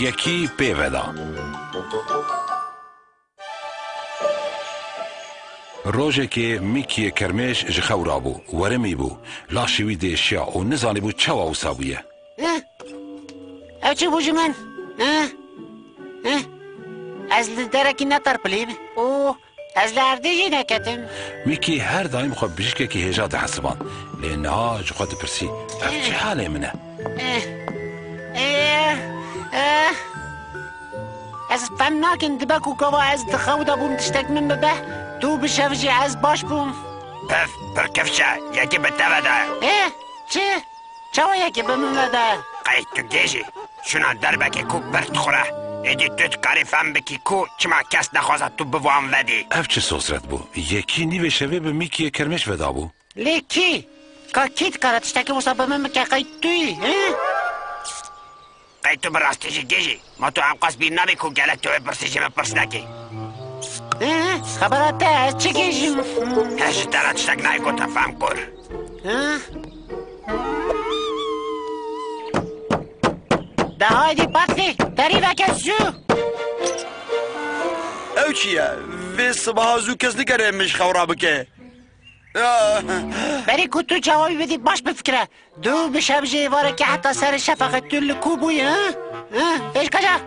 یکی پیودا روژه که میکی کرمش جخورا بو ورمی بو لاشوی دیشیا و نزانی بو چوا و سابویه او چی بوجی من؟ از درکی نتر پلیم او از لردیجی نکتم میکی هر دایم خواه بجیکه که هجا ده حسبان لینها جخواد پرسی اف چه حاله منه؟ از فهم ناکن دبکو کوا از دخودا بوم تشتک من ببه تو بشفجی از باش بوم پف پر کفشه یکی به تبده چه؟ چوا یکی به من بده؟ قید تو گیجی شنان دربکی کو برد خوره ایدی توت کاری فهم بکی کو چما کس نخوازد تو بوام ودی اف چه سوسرت بو یکی نیوه شوه به میکی کرمش ودا بو لیکی که کیت کارا تشتکی وصا به من بکه قید توی قید تو برستیجی گیجی ما تو هم قصد بیر نبی کو گلت تو برسیجی من پرس نکی خبراته از چه گیجیم هش دارا تشتک نای گوتا فهم کر ده هایدی پاتلی داری وکس جو او چیه؟ وی صبح زو کس نکره مش خورا بکه بری که تو جوابی بدی باش بفکره دو بشب جیواره که حتی سر شفقه تل کوبوی ایش کجا؟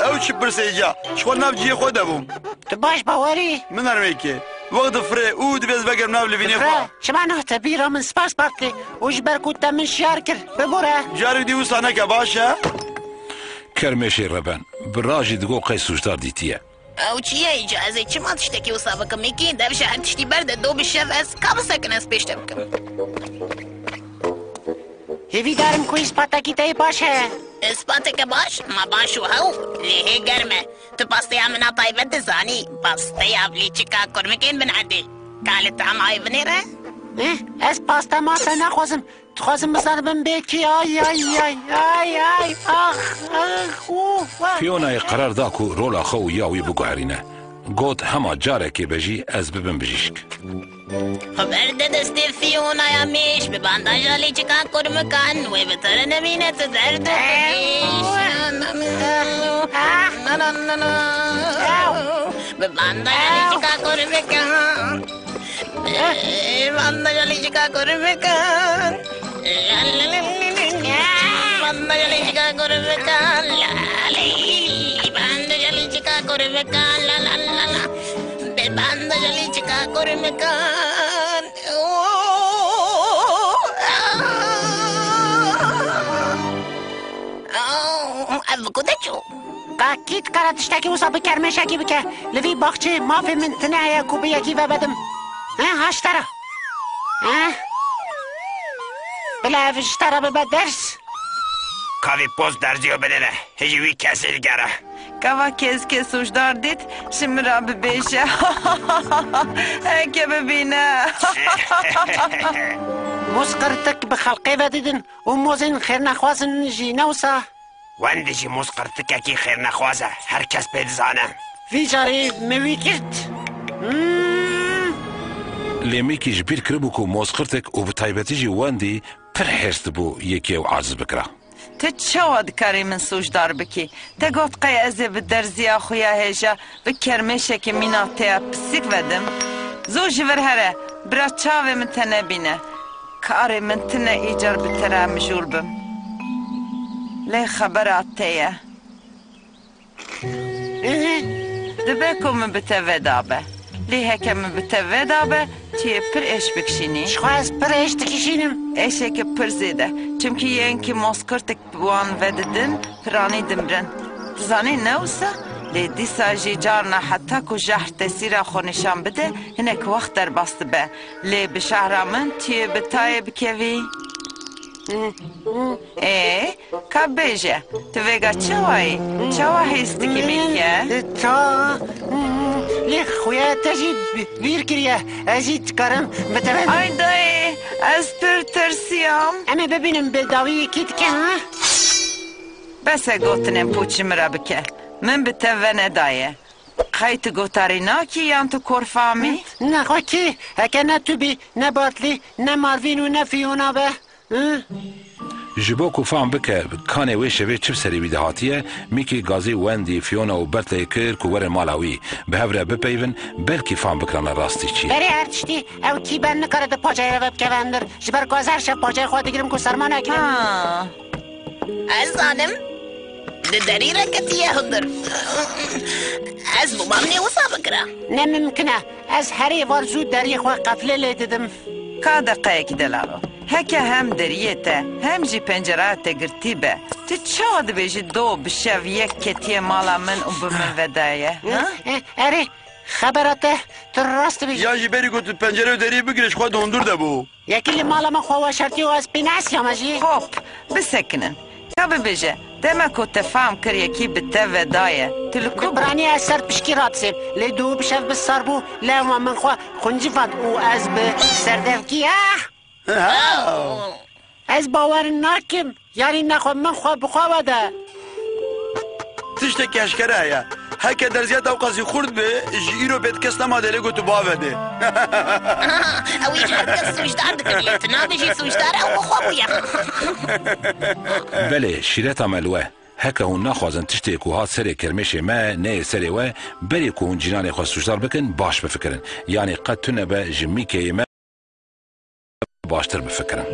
او چی پرسه جا؟ شخور ناف جیه خوده بوم تو باش باوری؟ من ارمی که وقت فره او دبیز بگرم ناف لبینی خواه فره شما نهتا بیرا من سپاس پاتلی اوش برکوتا من شیار کرد ببوره جاری دیو سانه که باشه؟ کرمشی ربن براجی دگو قی سوشدار دیتیه او چیه اجازه چه ما تشتکی و سابقه میکی دبشه هر تشتی برده دو بشف از کام سکن از پیش تبکم هیوی دارم که اسپاتا تایی باشه اثبات که باش ما باشو هاو لیه گرمه تو پاسته همنا طایبت زانی پاسته اولی چکا کرمکین بنعدی کالت هم آی بنیره از پاستا ماسا نخوازم تخوازم بزنم بم بیکی آی آی آی آی آی آخ فیونای قرار دا کو رولا خو یاوی بگو هرینه گوت هما جاره که بجی از ببن بجیشک خبرده دستی فیونا یا میش به بانداجالی چکا کرمکان و بطر نمینه تو درد به بانداجالی چکا کرمکان بانداجالی چکا کرمکان بانداجالی چکا کرمکان بانداجالی چکا کرمکان لا لا لا لا به بانداجالی چکا کرمکان افکوده چو قاکیت کارا تشتکی وصا بکرمشکی بکه لوی باخچه مافی من تنه کوبه یکی و بدم هاشترا بلا افشترا ببا درس کاوی پوز درزیو بدنه هجوی کسی گره کوا که سوشدار دید شمرا ببیشه که ببینه مسقرتك بخلقي بددن وموزن خير نخوازن جي نوسا وندجی مسقرتکه کی خیر نخوازه هر کس بدزانه في جاري موي كرت لیمیکی جبیر کربو کو موسقرتک و بطایبتی جی واندی پر حرست بو یکی و عاجز بکره تو چود کاری من سوشدار بکی تا گفت قی ازی بدرزیا خویا هیجا بکرمشه که میناته پسیک ودم زوج ورهره برا چاوه من تنه بینه کاری من تنه ایجار بتره مجور بم لی خبرات تیه دبه که من بتوه دابه لی هکه من بتوه دابه تیه پر اش بکشینی شخواز پر اش تکشینم ایشه که پر زیده چونکه یه اینکه ماسکرتک بوان وددن پرانی دمرن زانی نوسه لی دیسا جی جارنا حتی که جهر تسیره خو نشان بده هنک وقت در بست به لی به شهر من تیه بتای بکوی که بیجه تو ویگا چوایی؟ چوا هستی که میگه؟ تا لی خویا تجی بیر کریه ازید کارم بتوه آی دایی از پر ترسیام اما ببینم به داوی کیت که ها بس گوتنم پوچی مرا بکه من بتوه ندایه خیط گوتاری ناکی یا تو کرفامی؟ نه خواه که اگه نه تو بی نه باطلی نه ماروین و نه فیونا به جبو کو فهم بکه کانه وی شوی چپ سری ویده هاتیه میکی گازی وندی فیونا و برتلی کر کو ور مالاوی به هفره بپیون بلکی فهم بکرانه راستی چی بری هر تشتی او کی بن نکاره ده پاچه رو بکوندر جبر گازر شب پاچه خود گیرم کو سرما نکنم از زانم دری را کتیه هندر از بابام نیوسا بکرا نممکنه از هری وار زود دری خواه قفله لیددم کا دقیق دلارو هکه هم دریته هم جی پنجرات گرتی به تو چاد بیجی دو بشو یک کتیه مالا من و بمن ودایه اره خبراته تو راست بیجی یا جی بری گو تو پنجره و دری بگیرش خود هندور ده بو یکی لی مالا من خواه شرطی و از پیناس یا مجی خب بسکنن کا ببیجه دما کو تفهم کر یکی بته ودایه تلکو برانی از سر پشکی رات سیم لی دو بشف بسار بو لی من خواه خونجی فاد او از به سردفکی از باور ناکم یعنی نخواه من خواه بخواه وده تشتکی اشکره هیا هکه در زیاد او قضی خورد به جی رو بید کس نماده لگو تو باوده او ایج هر کس سوشدار دکریت نابیجی سوشدار او بخواه بویا بله شیرت عملوه هکه هون نخوازن تشتی که هات سری کرمش ما نه سری و بری که هون جنان خواست سوشدار بکن باش بفکرن یعنی قد تونه به جمی که ما باشتر بفکرن